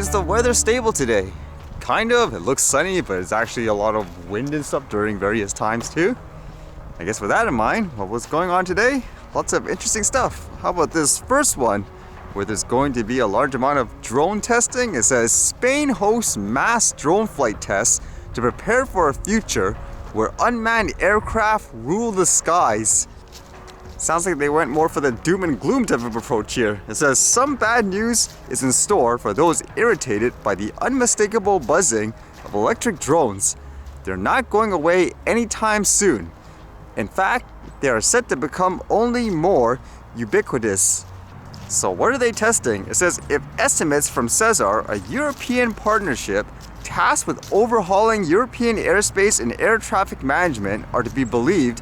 is the weather stable today? Kind of. It looks sunny, but it's actually a lot of wind and stuff during various times too. I guess with that in mind, what's going on today? Lots of interesting stuff. How about this first one, where there's going to be a large amount of drone testing? It says Spain hosts mass drone flight tests to prepare for a future where unmanned aircraft rule the skies. Sounds like they went more for the doom and gloom type of approach here. It says some bad news is in store for those irritated by the unmistakable buzzing of electric drones. They're not going away anytime soon. In fact, they are set to become only more ubiquitous. So what are they testing? It says if estimates from Cesar, a European partnership tasked with overhauling European airspace and air traffic management, are to be believed,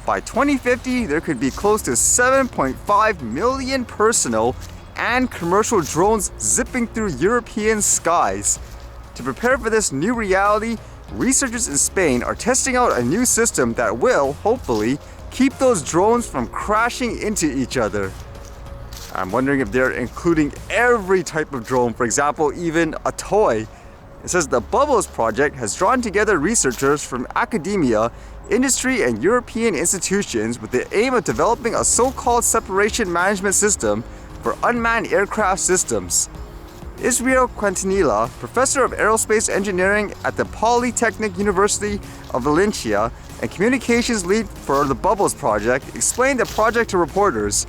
by 2050 there could be close to 7.5 million personal and commercial drones zipping through European skies. To prepare for this new reality, researchers in Spain are testing out a new system that will, hopefully, keep those drones from crashing into each other. I'm wondering if they're including every type of drone, for example, even a toy. It says the Bubbles project has drawn together researchers from academia, industry, and European institutions with the aim of developing a so-called separation management system for unmanned aircraft systems. Israel Quintanilla, professor of aerospace engineering at the Polytechnic University of Valencia and communications lead for the Bubbles project, explained the project to reporters.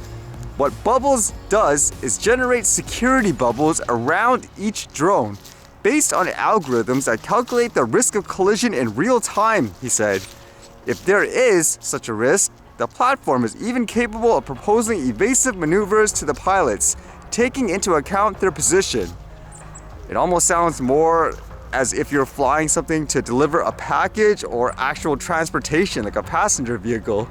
What Bubbles does is generate security bubbles around each drone based on algorithms that calculate the risk of collision in real time, he said. If there is such a risk, the platform is even capable of proposing evasive maneuvers to the pilots, taking into account their position. It almost sounds more as if you're flying something to deliver a package or actual transportation, like a passenger vehicle.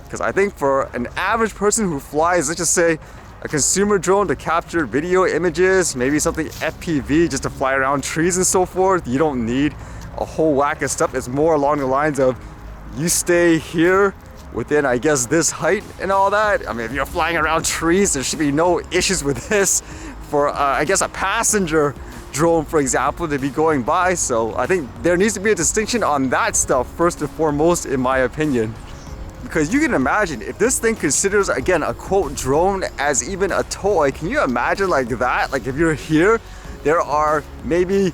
Because I think for an average person who flies, let's just say, a consumer drone to capture video images, maybe something FPV just to fly around trees and so forth, you don't need a whole whack of stuff. It's more along the lines of, you stay here within, I guess, this height and all that. I mean, if you're flying around trees, there should be no issues with this for, I guess, a passenger drone, for example, to be going by. So I think there needs to be a distinction on that stuff first and foremost, in my opinion. Because you can imagine, if this thing considers, again, a quote drone as even a toy, can you imagine like that? Like if you're here, there are maybe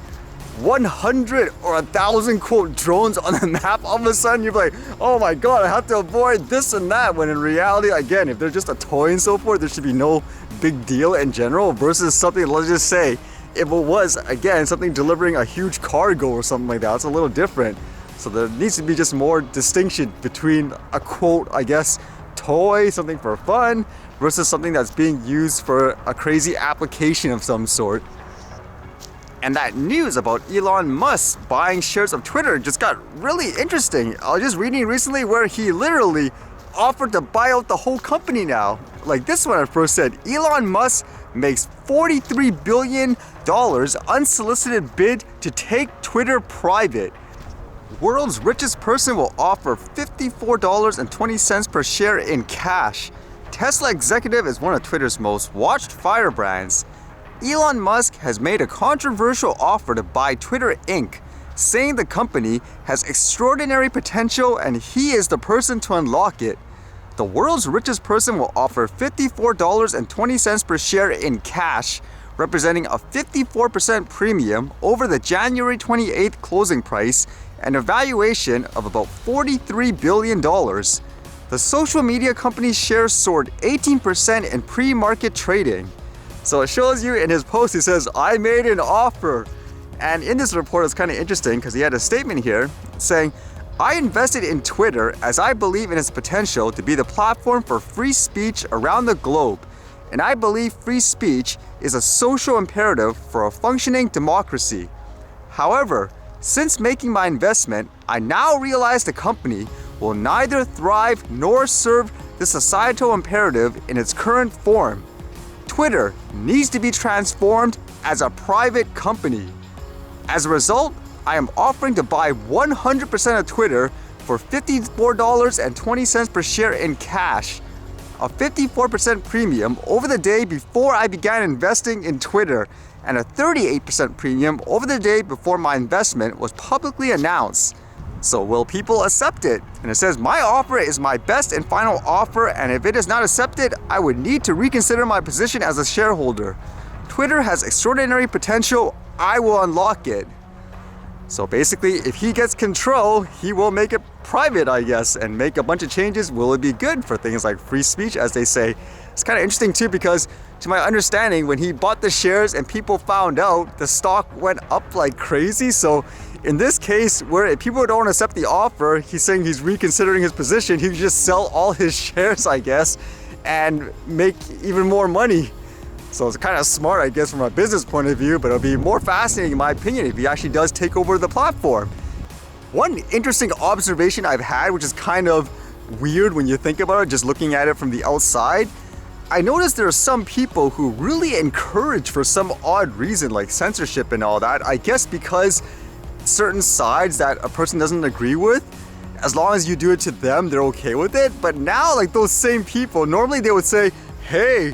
100 or 1,000 quote drones on the map. All of a sudden you're like, oh my god, I have to avoid this and that, when in reality, again, if they're just a toy and so forth, there should be no big deal in general, versus something, let's just say, if it was, again, something delivering a huge cargo or something like that, it's a little different. So there needs to be just more distinction between a quote, I guess, toy, something for fun, versus something that's being used for a crazy application of some sort. And that news about Elon Musk buying shares of Twitter just got really interesting. I was just reading recently where he literally offered to buy out the whole company now. Like this one at first said, Elon Musk makes $43 billion unsolicited bid to take Twitter private. World's richest person will offer $54.20 per share in cash. Tesla executive is one of Twitter's most watched firebrands. Elon Musk has made a controversial offer to buy Twitter Inc., saying the company has extraordinary potential and he is the person to unlock it. The world's richest person will offer $54.20 per share in cash, representing a 54% premium over the January 28th closing price and a valuation of about $43 billion. The social media company's shares soared 18% in pre-market trading. So it shows you in his post, he says, I made an offer. And in this report, it's kind of interesting because he had a statement here saying, I invested in Twitter as I believe in its potential to be the platform for free speech around the globe. And I believe free speech is a social imperative for a functioning democracy. However, since making my investment, I now realize the company will neither thrive nor serve the societal imperative in its current form. Twitter needs to be transformed as a private company. As a result, I am offering to buy 100% of Twitter for $54.20 per share in cash, a 54% premium over the day before I began investing in Twitter, and a 38% premium over the day before my investment was publicly announced. So will people accept it? And it says, my offer is my best and final offer, and if it is not accepted, I would need to reconsider my position as a shareholder. Twitter has extraordinary potential. I will unlock it. So basically, if he gets control, he will make it private, I guess, and make a bunch of changes. Will it be good for things like free speech, as they say? It's kind of interesting too, because to my understanding, when he bought the shares and people found out, the stock went up like crazy. So in this case, where if people don't accept the offer, he's saying he's reconsidering his position. He could just sell all his shares, I guess, and make even more money. So it's kind of smart, I guess, from a business point of view, but it'll be more fascinating, in my opinion, if he actually does take over the platform. One interesting observation I've had, which is kind of weird when you think about it, just looking at it from the outside, I noticed there are some people who really encourage, for some odd reason, like censorship and all that, I guess because certain sides that a person doesn't agree with, as long as you do it to them, they're okay with it. But now, like, those same people, normally they would say, hey,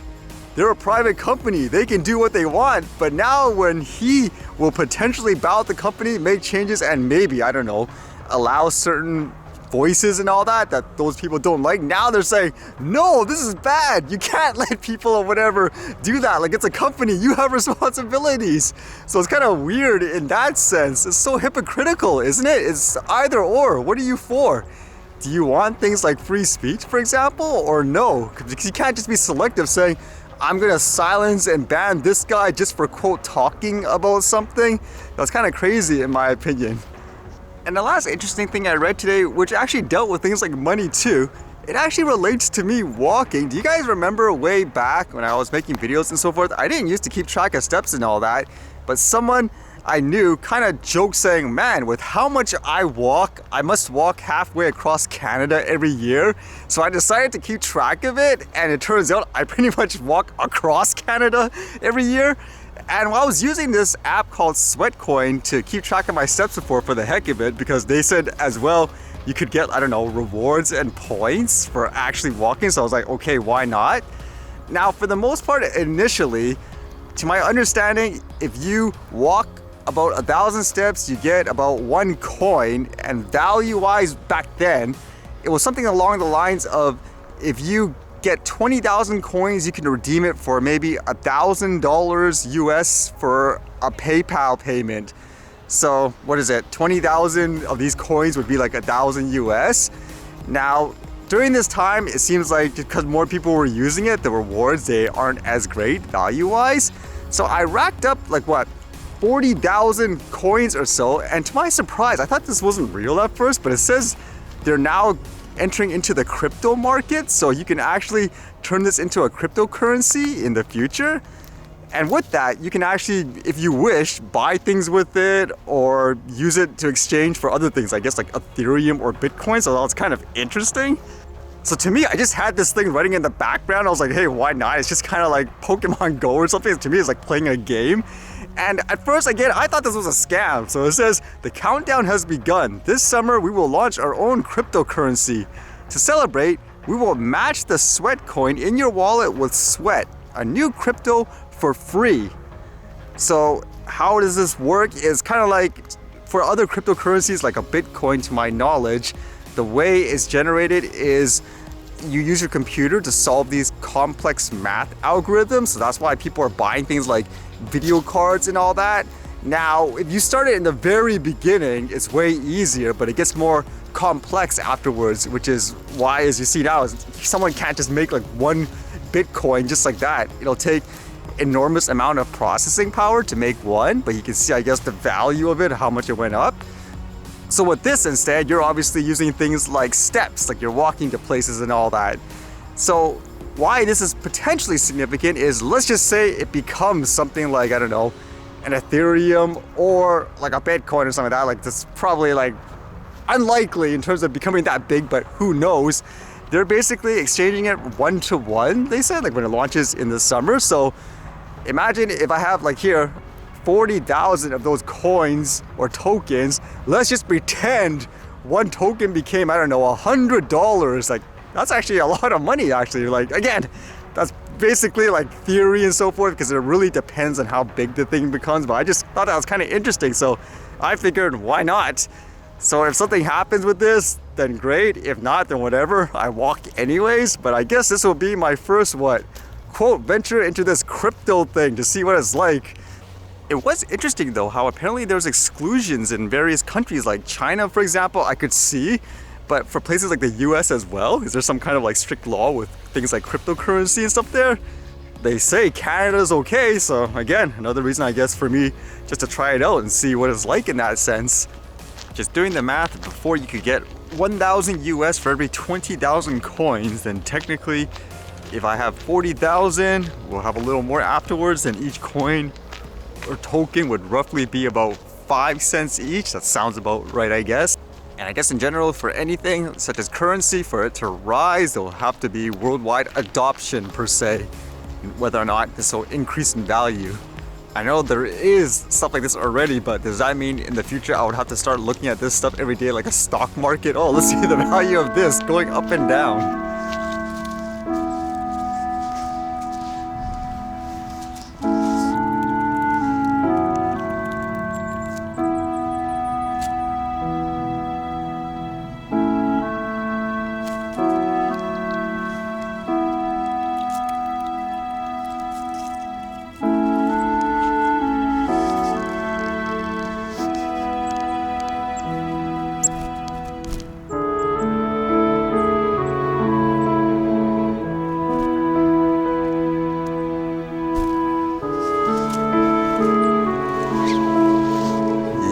they're a private company, they can do what they want. But now when he will potentially bow out the company, make changes, and maybe, I don't know, allow certain voices and all that those people don't like, now they're saying, no, this is bad. You can't let people or whatever do that. Like, it's a company, you have responsibilities. So it's kind of weird in that sense. It's so hypocritical, isn't it? It's either or. What are you for? Do you want things like free speech, for example, or no? Because you can't just be selective saying, I'm gonna silence and ban this guy just for, quote, talking about something. That's kind of crazy in my opinion. And the last interesting thing I read today, which actually dealt with things like money too, it actually relates to me walking. Do you guys remember way back when I was making videos and so forth? I didn't used to keep track of steps and all that, but someone I knew kind of joked saying, man, with how much I walk, I must walk halfway across Canada every year. So I decided to keep track of it, and it turns out I pretty much walk across Canada every year. And while I was using this app called Sweatcoin to keep track of my steps before, for the heck of it, because they said as well, you could get, I don't know, rewards and points for actually walking. So I was like, okay, why not? Now, for the most part, initially, to my understanding, if you walk about 1,000 steps, you get about 1 coin, and value-wise back then, it was something along the lines of, if you get 20,000 coins, you can redeem it for maybe $1,000 US for a PayPal payment. So what is it? 20,000 of these coins would be like 1,000 US. Now, during this time, it seems like because more people were using it, the rewards, they aren't as great value-wise. So I racked up like what? 40,000 coins or so, and to my surprise, I thought this wasn't real at first, but it says they're now entering into the crypto market, so you can actually turn this into a cryptocurrency in the future. And with that, you can actually, if you wish, buy things with it or use it to exchange for other things, I guess like Ethereum or Bitcoin, so that's kind of interesting. So to me, I just had this thing running in the background. I was like, hey, why not? It's just kind of like Pokemon Go or something. To me, it's like playing a game. And at first, again, I thought this was a scam. So it says, the countdown has begun. This summer, we will launch our own cryptocurrency. To celebrate, we will match the Sweatcoin in your wallet with Sweat, a new crypto for free. So how does this work? It's kind of like for other cryptocurrencies, like a Bitcoin, to my knowledge, the way it's generated is you use your computer to solve these complex math algorithms. So that's why people are buying things like video cards and all that. Now, if you start it in the very beginning, it's way easier, but it gets more complex afterwards, which is why, as you see now, someone can't just make like 1 Bitcoin just like that. It'll take enormous amount of processing power to make one, but you can see, I guess, the value of it, how much it went up. So with this instead, you're obviously using things like steps, like you're walking to places and all that. So why this is potentially significant is, let's just say it becomes something like, I don't know, an Ethereum or like a Bitcoin or something like that. Like, that's probably like unlikely in terms of becoming that big, but who knows? They're basically exchanging it 1-to-1, they said, like when it launches in the summer. So imagine if I have like here 40,000 of those coins or tokens. Let's just pretend 1 token became, I don't know, $100. Like, that's actually a lot of money, actually. Like, again, that's basically like theory and so forth, because it really depends on how big the thing becomes, but I just thought that was kind of interesting, so I figured why not. So if something happens with this, then great. If not, then whatever, I walk anyways. But I guess this will be my first quote venture into this crypto thing to see what it's like. It was interesting though how apparently there's exclusions in various countries, like China for example, I could see. But for places like the US as well, is there some kind of like strict law with things like cryptocurrency and stuff there? They say Canada's okay, so again, another reason I guess for me just to try it out and see what it's like in that sense. Just doing the math, before you could get 1,000 US for every 20,000 coins, then technically if I have 40,000, we'll have a little more afterwards, then each coin or token would roughly be about 5 cents each. That sounds about right, I guess. And I guess in general, for anything such as currency, for it to rise, there will have to be worldwide adoption per se, whether or not this will increase in value. I know there is stuff like this already, but does that mean in the future I would have to start looking at this stuff every day like a stock market? Oh, let's see the value of this going up and down.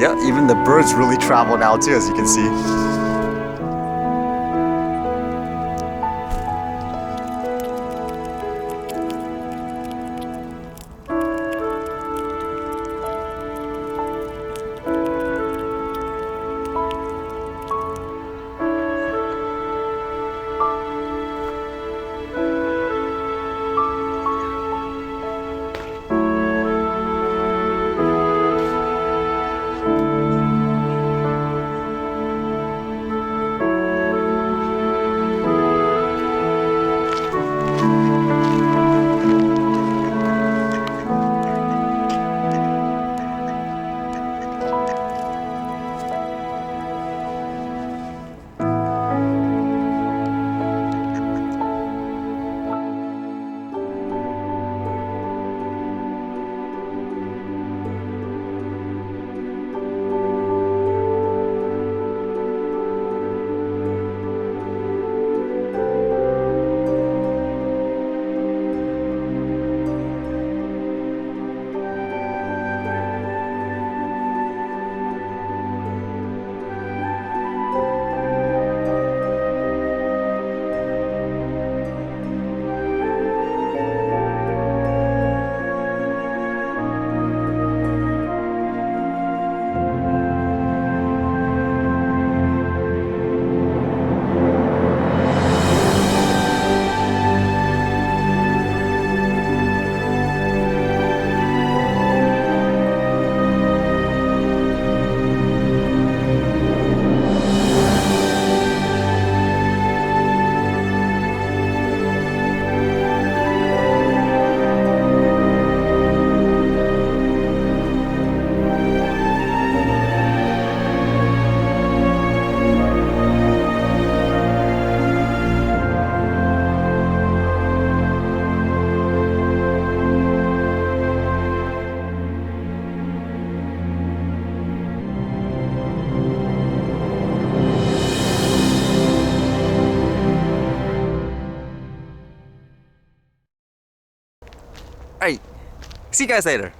Yeah, even the birds really travel now too, as you can see. Alright, see you guys later.